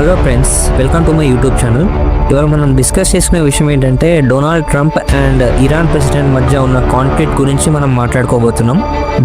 Hello friends, welcome to my YouTube channel. ఇవాళ మనం discuss చేసుకునే విషయం ఏంటంటే Donald Trump and Iran president మధ్య ఉన్న కాన్ఫ్లిక్ట్ గురించి మనం మాట్లాడుకోబోతున్నాం.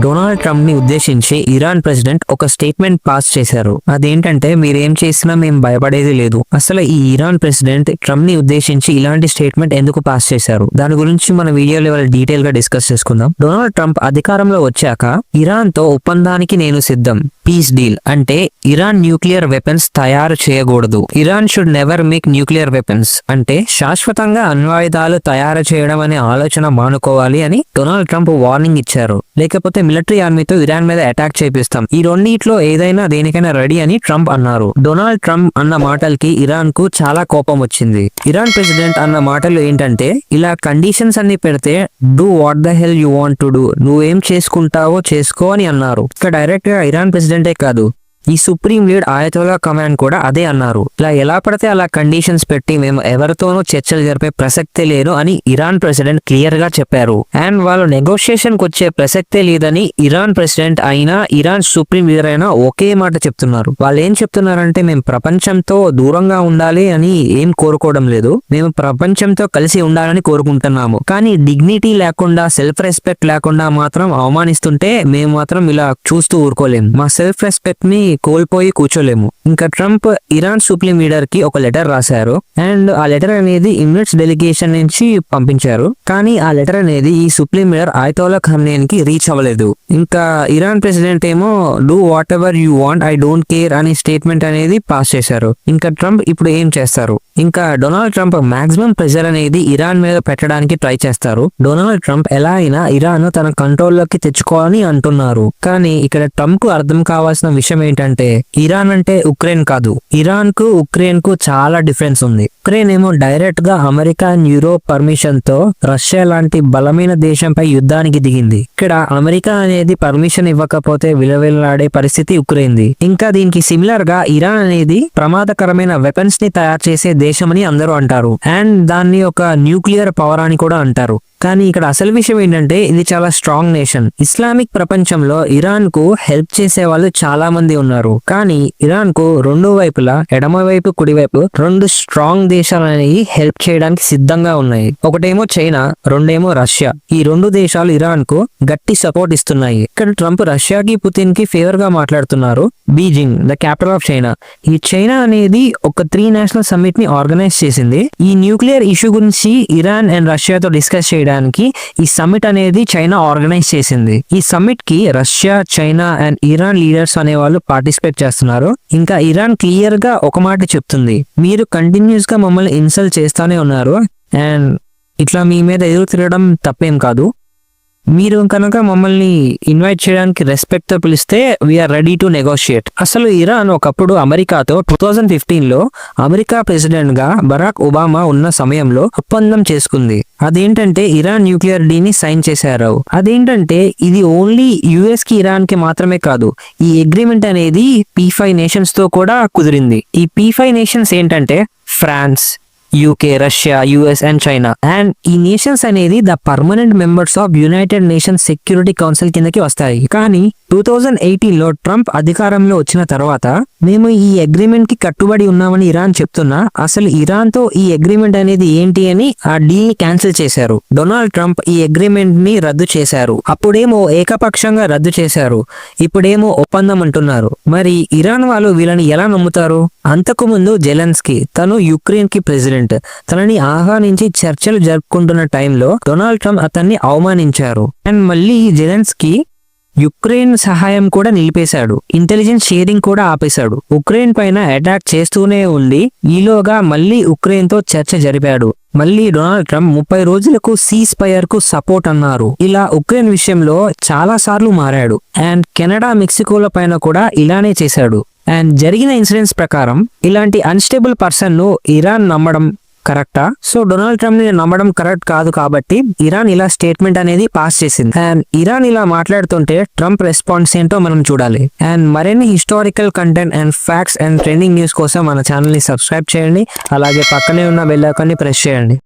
డొనాల్డ్ ట్రంప్ ని ఉద్దేశించి ఇరాన్ ప్రెసిడెంట్ ఒక స్టేట్మెంట్ పాస్ చేశారు. అదేంటంటే మీరేం చేసినా మేము భయపడేది లేదు. అసలు ఈ ఇరాన్ ప్రెసిడెంట్ ట్రంప్ ని ఉద్దేశించి ఇలాంటి స్టేట్మెంట్ ఎందుకు పాస్ చేశారు, దాని గురించి మన వీడియోలో ఇవాళ డీటెయిల్ గా డిస్కస్ చేసుకుందాం. డొనాల్డ్ ట్రంప్ అధికారంలో వచ్చాక ఇరాన్ తో ఒప్పందానికి నేను సిద్ధం, పీస్ డీల్ అంటే ఇరాన్ న్యూక్లియర్ వెపన్స్ తయారు చేయకూడదు, Iran should never make nuclear weapons అంటే శాశ్వతంగా అణ్వాయుధాలు తయారు చేయడం అనే ఆలోచన మానుకోవాలి అని డొనాల్డ్ ట్రంప్ వార్నింగ్ ఇచ్చారు. లేకపోతే మిలిటరీ ఆర్మీతో ఇరాన్ మీద అటాక్ చేపిస్తాం, ఈ రెండిట్లో ఏదైనా దేనికైనా రెడీ అని ట్రంప్ అన్నారు. డొనాల్డ్ ట్రంప్ అన్న మాటలకి ఇరాన్ కు చాలా కోపం వచ్చింది. ఇరాన్ ప్రెసిడెంట్ అన్న మాటలు ఏంటంటే, ఇలా కండిషన్స్ అన్ని పెడితే do what the hell you want to do, నువ్వేం చేసుకుంటావో చేసుకో అని అన్నారు. ఇక డైరెక్ట్ గా ఇరాన్ ప్రెసిడెంటే కాదు, ఈ సుప్రీం లీడ్ ఆయతోలా కమాండ్ కూడా అదే అన్నారు. ఇలా ఎలా పడితే అలా కండిషన్స్ పెట్టి మేము ఎవరితోనూ చర్చలు జరిపే ప్రసక్తే లేదు అని ఇరాన్ ప్రెసిడెంట్ క్లియర్ గా చెప్పారు. అండ్ వాళ్ళు నెగోషియేషన్ కు వచ్చే ప్రసక్తే లేదని ఇరాన్ ప్రెసిడెంట్ అయినా ఇరాన్ సుప్రీం లీడర్ అయినా ఒకే మాట చెప్తున్నారు. వాళ్ళు ఏం చెప్తున్నారంటే, మేము ప్రపంచంతో దూరంగా ఉండాలి అని ఏం కోరుకోవడం లేదు, మేము ప్రపంచంతో కలిసి ఉండాలని కోరుకుంటున్నాము. కానీ డిగ్నిటీ లేకుండా, సెల్ఫ్ రెస్పెక్ట్ లేకుండా మాత్రం అవమానిస్తుంటే మేము మాత్రం ఇలా చూస్తూ ఊరుకోలేము, మా సెల్ఫ్ రెస్పెక్ట్ ని కోల్పోయి కూర్చోలేము. ఇంకా ట్రంప్ ఇరాన్ సుప్రీం లీడర్ కి ఒక లెటర్ రాశారు. అండ్ ఆ లెటర్ అనేది ఇమిరేట్స్ డెలిగేషన్ నుంచి పంపించారు. కానీ ఆ లెటర్ అనేది ఈ సుప్రీం లీడర్ ఆయతోలా ఖమేనీకి రీచ్ అవ్వలేదు. ఇంకా ఇరాన్ ప్రెసిడెంట్ ఏమో do what ever you want, I don't care అనే స్టేట్మెంట్ అనేది పాస్ చేశారు. ఇంకా ట్రంప్ ఇప్పుడు ఏం చేస్తారు? ఇంకా డొనాల్డ్ ట్రంప్ మాక్సిమం ప్రెజర్ అనేది ఇరాన్ మీద పెట్టడానికి ట్రై చేస్తారు. డొనాల్డ్ ట్రంప్ ఎలా అయినా ఇరాన్ తన కంట్రోల్లోకి తెచ్చుకోవాలని అంటున్నారు. కానీ ఇక్కడ ట్రంప్ కు అర్థం కావాల్సిన విషయం ఏంటంటే, ఇరాన్ అంటే ఉక్రెయిన్ కాదు. ఇరాన్ కు ఉక్రెయిన్ కు చాలా డిఫరెన్స్ ఉంది. ఉక్రెయిన్ ఏమో డైరెక్ట్ గా అమెరికా అండ్ యూరోప్ పర్మిషన్ తో రష్యా లాంటి బలమైన దేశంపై యుద్ధానికి దిగింది. ఇక్కడ అమెరికా అనేది పర్మిషన్ ఇవ్వకపోతే విలవిల్లాడే పరిస్థితి ఉక్రెయిన్ది. ఇంకా దీనికి సిమిలర్ గా ఇరాన్ అనేది ప్రమాదకరమైన వెపన్స్ ని తయారు చేసే దేశం అని అందరూ అంటారు. అండ్ దాన్ని ఒక న్యూక్లియర్ పవర్ అని కూడా అంటారు. కానీ ఇక్కడ అసలు విషయం ఏంటంటే, ఇది చాలా స్ట్రాంగ్ నేషన్. ఇస్లామిక్ ప్రపంచంలో ఇరాన్ కు హెల్ప్ చేసే వాళ్ళు చాలా మంది ఉన్నారు. కానీ ఇరాన్ కు రెండు వైపులా, ఎడమ వైపు కుడివైపు రెండు స్ట్రాంగ్ దేశాలు అనేవి హెల్ప్ చేయడానికి సిద్ధంగా ఉన్నాయి. ఒకటేమో చైనా, రెండేమో రష్యా. ఈ రెండు దేశాలు ఇరాన్ కు గట్టి సపోర్ట్ ఇస్తున్నాయి. ఇక్కడ ట్రంప్ రష్యాకి, పుతిన్ కి ఫేవర్ గా మాట్లాడుతున్నారు. Beijing, the capital of China, ఈ చైనా అనేది ఒక 3 నేషనల్ సమ్మిట్ ని ఆర్గనైజ్ చేసింది. ఈ న్యూక్లియర్ ఇష్యూ గురించి ఇరాన్ అండ్ రష్యాతో డిస్కస్ చేయడానికి ఈ సమ్మిట్ అనేది చైనా ఆర్గనైజ్ చేసింది. ఈ సమ్మిట్ కి Russia, China and Iran leaders అనే వాళ్ళు పార్టిసిపేట్ చేస్తున్నారు. ఇంకా ఇరాన్ క్లియర్ గా ఒక మాట చెప్తుంది, మీరు కంటిన్యూస్ గా మమ్మల్ని ఇన్సల్ట్ చేస్తానే ఉన్నారు అండ్ ఇట్లా మీ మీద ఎదురు తిరగడం తప్పేం కాదు, మీరు కనుక మమ్మల్ని ఇన్వైట్ చేయడానికి రెస్పెక్ట్ తో పిలిస్తే వీఆర్ రెడీ టు నెగోషియేట్. అసలు ఇరాన్ ఒకప్పుడు అమెరికాతో 2015లో అమెరికా ప్రెసిడెంట్ గా బరాక్ ఒబామా ఉన్న సమయంలో ఒప్పందం చేసుకుంది. అదేంటంటే ఇరాన్ న్యూక్లియర్ డీల్ ని సైన్ చేశారు. అదేంటంటే ఇది ఓన్లీ యుఎస్ కి, ఇరాన్ కి మాత్రమే కాదు, ఈ అగ్రిమెంట్ అనేది P5 నేషన్స్ తో కూడా కుదిరింది. ఈ P5 నేషన్స్ ఏంటంటే France, UK, Russia, US and China. And ఈ నేషన్స్ అనేది the permanent members of United Nations Security Council కిందకి వస్తాయి. కానీ 2018లో ట్రంప్ అధికారంలో వచ్చిన తర్వాత మేము ఈ అగ్రిమెంట్ కి కట్టుబడి ఉన్నామని ఇరాన్ చెప్తున్నా, అసలు ఇరాన్ తో ఈ అగ్రిమెంట్ అనేది ఏంటి అని ఆ డీల్ ని క్యాన్సిల్ చేశారు. డొనాల్డ్ ట్రంప్ ఈ అగ్రిమెంట్ ని రద్దు చేశారు. అప్పుడేమో ఏకపక్షంగా రద్దు చేశారు, ఇప్పుడేమో ఒప్పందం అంటున్నారు. మరి ఇరాన్ వాళ్ళు వీళ్ళని ఎలా నమ్ముతారు? అంతకు ముందు జెలెన్స్కీ, తను యుక్రెయిన్ కి ప్రెసిడెంట్, తనని ఆహ్వానించి చర్చలు జరుపుకుంటున్న టైంలో డొనాల్డ్ ట్రంప్ అతన్ని అవమానించారు. అండ్ మళ్ళీ జెలెన్స్కీ యుక్రెయిన్ సహాయం కూడా నిలిపేశాడు, ఇంటెలిజెన్స్ షేరింగ్ కూడా ఆపేశాడు. ఉక్రెయిన్ పైన అటాక్ చేస్తూనే ఉండి ఈలోగా మళ్ళీ ఉక్రెయిన్ తో చర్చ జరిపాడు. మళ్ళీ డొనాల్డ్ ట్రంప్ 30 రోజులకు సీజ్ ఫైర్ కు సపోర్ట్ అన్నారు. ఇలా ఉక్రెయిన్ విషయంలో చాలా సార్లు మారాడు. అండ్ కెనడా, మెక్సికోల పైన కూడా ఇలానే చేశాడు. అండ్ జరిగిన ఇన్సిడెంట్స్ ప్రకారం ఇలాంటి అన్స్టేబుల్ పర్సన్ ను ఇరాన్ నమ్మడం కరెక్టా? సో డొనాల్డ్ ట్రంప్ ని నమ్మడం కరెక్ట్ కాదు కాబట్టి ఇరాన్ ఇలా స్టేట్మెంట్ అనేది పాస్ చేసింది. అండ్ ఇరాన్ ఇలా మాట్లాడుతుంటే ట్రంప్ రెస్పాన్స్ ఏంటో మనం చూడాలి. అండ్ మరిన్ని historical content and facts and trending news కోసం మన ఛానల్ ని సబ్స్క్రైబ్ చేయండి. అలాగే పక్కనే ఉన్న బెల్ ఐకాన్ ని ప్రెస్ చేయండి.